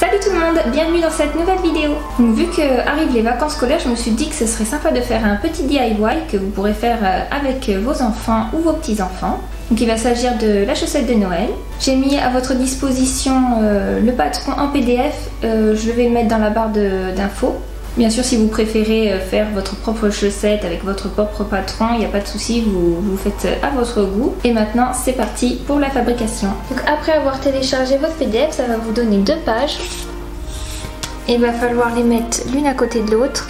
Salut tout le monde, bienvenue dans cette nouvelle vidéo. Donc, vu que arrivent les vacances scolaires, je me suis dit que ce serait sympa de faire un petit DIY que vous pourrez faire avec vos enfants ou vos petits-enfants. Donc il va s'agir de la chaussette de Noël. J'ai mis à votre disposition le patron en PDF, je vais le mettre dans la barre d'infos. Bien sûr, si vous préférez faire votre propre chaussette avec votre propre patron, il n'y a pas de souci, vous faites à votre goût. Et maintenant, c'est parti pour la fabrication. Donc après avoir téléchargé votre PDF, ça va vous donner 2 pages. Et il va falloir les mettre l'une à côté de l'autre.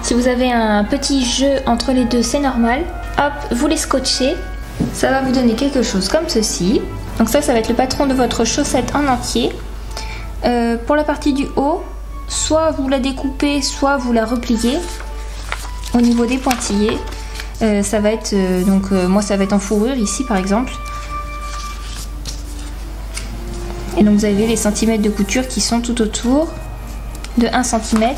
Si vous avez un petit jeu entre les deux, c'est normal. Hop, vous les scotchez. Ça va vous donner quelque chose comme ceci. Donc ça va être le patron de votre chaussette en entier. Pour la partie du haut, soit vous la découpez, soit vous la repliez au niveau des pointillés. Ça va être, moi ça va être en fourrure ici par exemple. Et donc vous avez les centimètres de couture qui sont tout autour de 1 cm.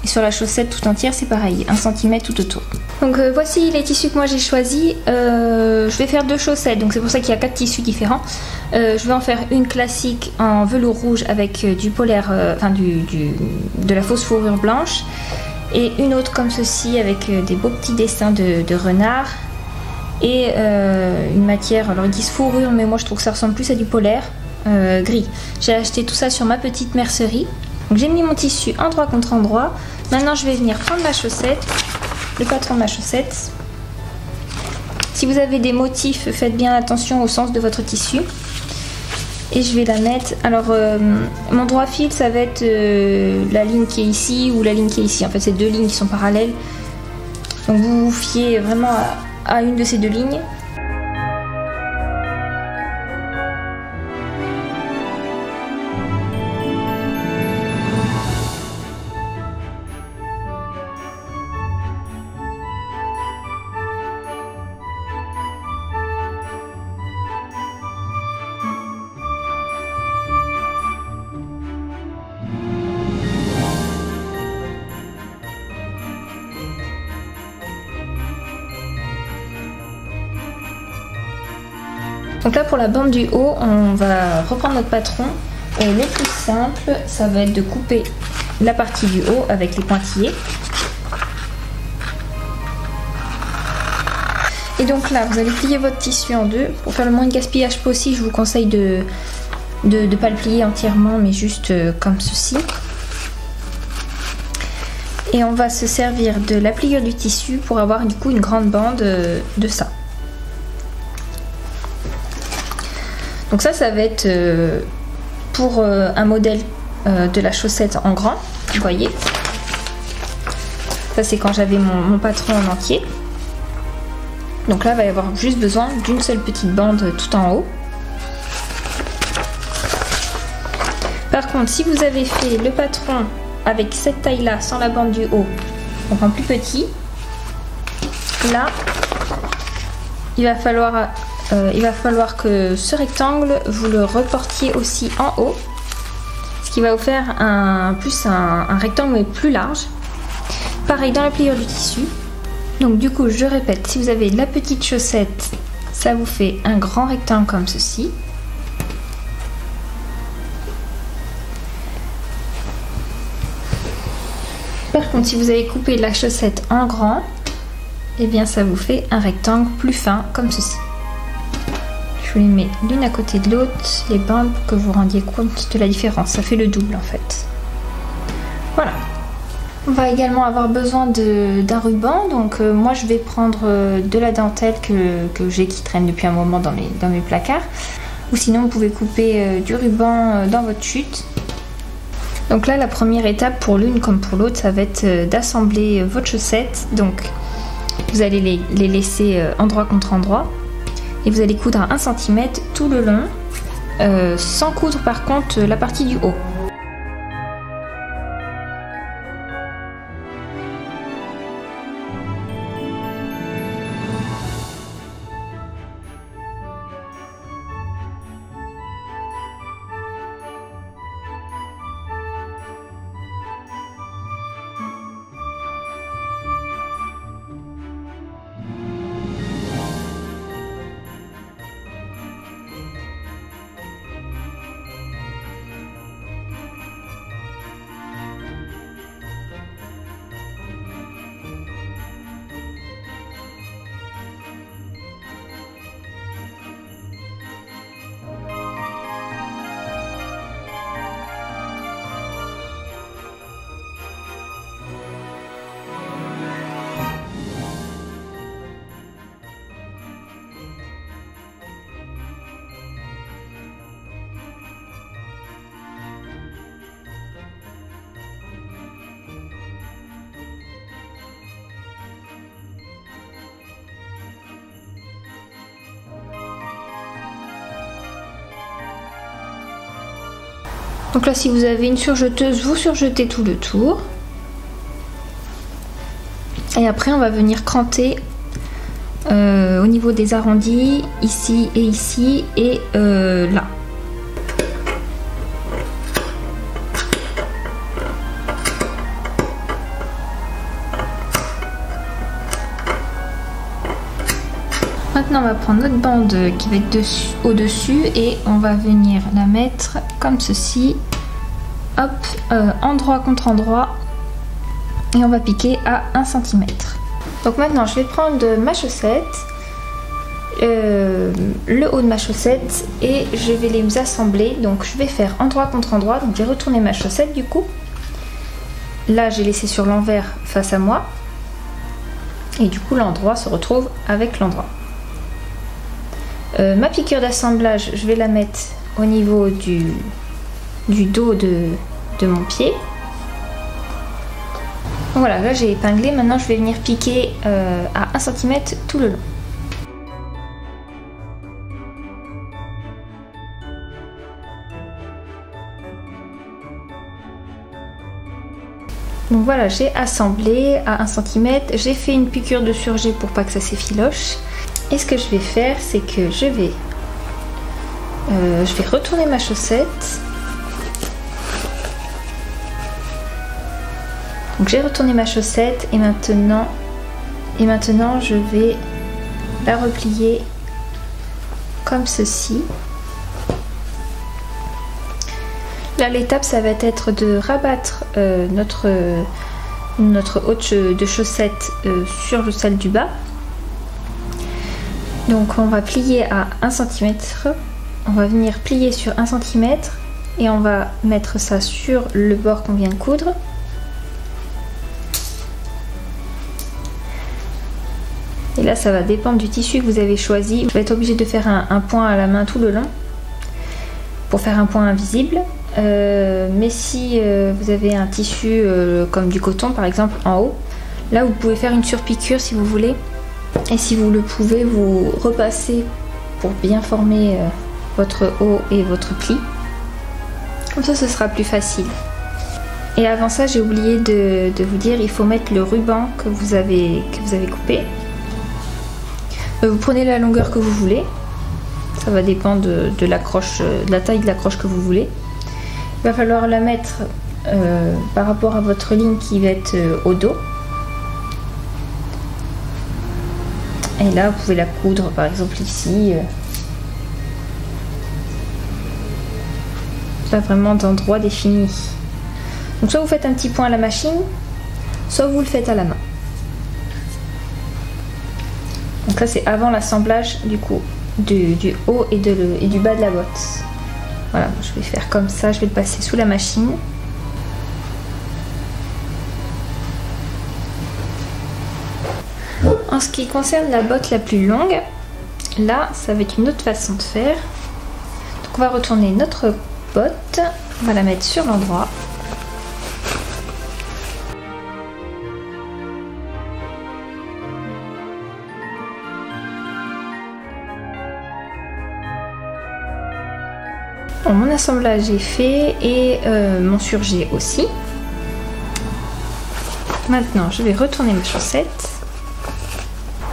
Et sur la chaussette tout entière c'est pareil, 1 cm tout autour. Donc voici les tissus que moi j'ai choisis. Je vais faire 2 chaussettes, donc c'est pour ça qu'il y a 4 tissus différents. Je vais en faire une classique en velours rouge avec du polaire, de la fausse fourrure blanche. Et une autre comme ceci avec des beaux petits dessins de renard. Et une matière, alors ils disent fourrure mais moi je trouve que ça ressemble plus à du polaire, gris. J'ai acheté tout ça sur ma petite mercerie. Donc j'ai mis mon tissu endroit contre endroit. Maintenant je vais venir prendre ma chaussette, le patron de ma chaussette. Si vous avez des motifs, faites bien attention au sens de votre tissu. Et je vais la mettre. Alors mon droit fil, ça va être la ligne qui est ici ou la ligne qui est ici. En fait c'est 2 lignes qui sont parallèles. Donc vous vous fiez vraiment à une de ces 2 lignes. Donc là pour la bande du haut, on va reprendre notre patron. Et le plus simple, ça va être de couper la partie du haut avec les pointillés. Et donc là, vous allez plier votre tissu en 2. Pour faire le moins de gaspillage possible, je vous conseille de ne pas le plier entièrement, mais juste comme ceci. Et on va se servir de la pliure du tissu pour avoir du coup une grande bande de ça. Donc ça va être pour un modèle de la chaussette en grand, vous voyez. Ça c'est quand j'avais mon patron en entier. Donc là il va y avoir juste besoin d'une seule petite bande tout en haut. Par contre si vous avez fait le patron avec cette taille là sans la bande du haut, donc en plus petit, là il va falloir que ce rectangle, vous le reportiez aussi en haut. Ce qui va vous faire un rectangle mais plus large. Pareil dans la pliure du tissu. Donc du coup, je répète, si vous avez la petite chaussette, ça vous fait un grand rectangle comme ceci. Par contre, si vous avez coupé la chaussette en grand, et bien ça vous fait un rectangle plus fin comme ceci. Je vous les mets l'une à côté de l'autre, les bandes, pour que vous rendiez compte de la différence. Ça fait le double en fait. Voilà. On va également avoir besoin d'un ruban. Donc moi je vais prendre de la dentelle que j'ai qui traîne depuis un moment dans mes placards. Ou sinon vous pouvez couper du ruban dans votre chute. Donc là la première étape pour l'une comme pour l'autre, ça va être d'assembler votre chaussette. Donc vous allez les laisser endroit contre endroit. Et vous allez coudre à 1 cm tout le long, sans coudre par contre la partie du haut. Donc là, si vous avez une surjeteuse, vous surjetez tout le tour. Et après, on va venir cranter au niveau des arrondis, ici et là. Maintenant, on va prendre notre bande qui va être au-dessus et on va venir la mettre comme ceci. Hop, endroit contre endroit. Et on va piquer à 1 cm. Donc maintenant, je vais prendre ma chaussette, le haut de ma chaussette et je vais les assembler. Donc je vais faire endroit contre endroit. Donc j'ai retourné ma chaussette du coup. Là, j'ai laissé sur l'envers face à moi. Et du coup, l'endroit se retrouve avec l'endroit. Ma piqûre d'assemblage, je vais la mettre au niveau du dos de mon pied. Voilà, là j'ai épinglé. Maintenant, je vais venir piquer à 1 cm tout le long. Donc voilà, j'ai assemblé à 1 cm. J'ai fait une piqûre de surjet pour pas que ça s'effiloche. Et ce que je vais faire, c'est que je vais retourner ma chaussette. Donc j'ai retourné ma chaussette et maintenant je vais la replier comme ceci. Là, l'étape, ça va être de rabattre notre haute de chaussette sur celle du bas. Donc on va plier à 1 cm, on va venir plier sur 1 cm et on va mettre ça sur le bord qu'on vient de coudre. Et là, ça va dépendre du tissu que vous avez choisi. Vous allez être obligé de faire un point à la main tout le long pour faire un point invisible. Mais si vous avez un tissu comme du coton par exemple en haut, là vous pouvez faire une surpiqûre si vous voulez. Et si vous le pouvez, vous repassez pour bien former votre haut et votre pli. Comme ça, ce sera plus facile. Et avant ça, j'ai oublié de vous dire, il faut mettre le ruban que vous avez coupé. Vous prenez la longueur que vous voulez. Ça va dépendre de l'accroche, de la taille de l'accroche que vous voulez. Il va falloir la mettre par rapport à votre ligne qui va être au dos. Et là, vous pouvez la coudre, par exemple ici. Pas vraiment d'endroit défini. Donc soit vous faites un petit point à la machine, soit vous le faites à la main. Donc là, c'est avant l'assemblage du coup du haut et du bas de la botte. Voilà, je vais faire comme ça, je vais le passer sous la machine. En ce qui concerne la botte la plus longue, là, ça va être une autre façon de faire. Donc on va retourner notre botte, on va la mettre sur l'endroit. Bon, mon assemblage est fait et mon surjet aussi. Maintenant, je vais retourner mes chaussettes.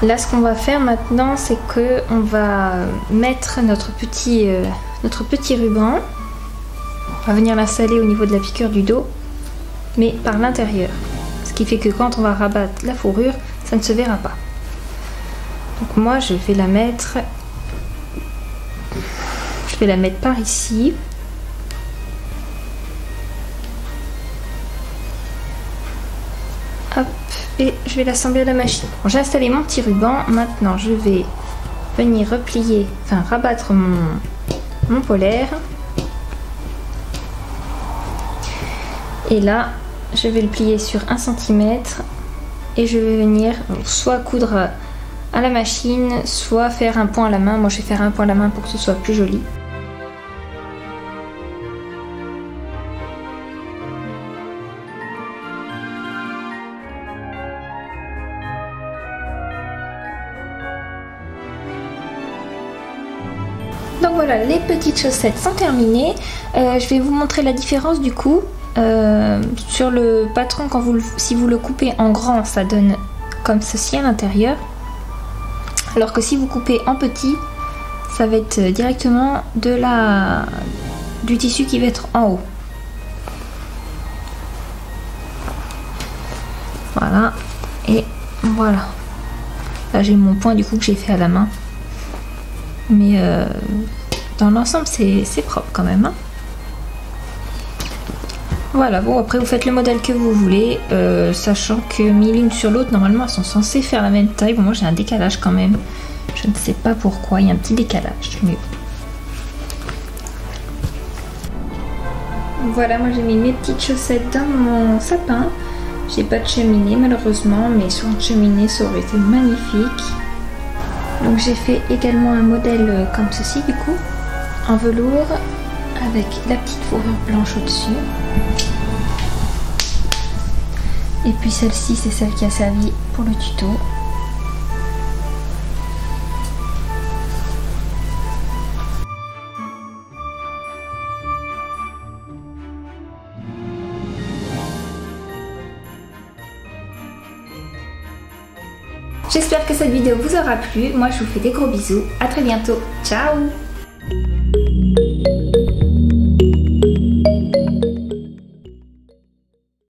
Là, ce qu'on va faire maintenant, c'est que on va mettre notre petit ruban. On va venir l'installer au niveau de la piqûre du dos, mais par l'intérieur. Ce qui fait que quand on va rabattre la fourrure, ça ne se verra pas. Donc moi, je vais la mettre par ici. Hop, et je vais l'assembler à la machine. Bon, j'ai installé mon petit ruban. Maintenant, je vais venir replier, enfin rabattre mon polaire. Et là, je vais le plier sur 1 cm et je vais venir soit coudre à la machine, soit faire un point à la main. Moi, je vais faire un point à la main pour que ce soit plus joli. Donc voilà, les petites chaussettes sont terminées. Je vais vous montrer la différence du coup. Sur le patron, si vous le coupez en grand, ça donne comme ceci à l'intérieur. Alors que si vous coupez en petit, ça va être directement du tissu qui va être en haut. Voilà, et voilà. Là j'ai mon point du coup que j'ai fait à la main. Mais dans l'ensemble c'est propre quand même. Hein. Voilà, bon après vous faites le modèle que vous voulez, sachant que mis l'une sur l'autre, normalement elles sont censées faire la même taille. Bon moi j'ai un décalage quand même. Je ne sais pas pourquoi, il y a un petit décalage. Mais... Voilà, moi j'ai mis mes petites chaussettes dans mon sapin. J'ai pas de cheminée malheureusement, mais sur une cheminée ça aurait été magnifique. Donc j'ai fait également un modèle comme ceci du coup, en velours, avec la petite fourrure blanche au-dessus. Et puis celle-ci c'est celle qui a servi pour le tuto. J'espère que cette vidéo vous aura plu. Moi je vous fais des gros bisous. À très bientôt. Ciao!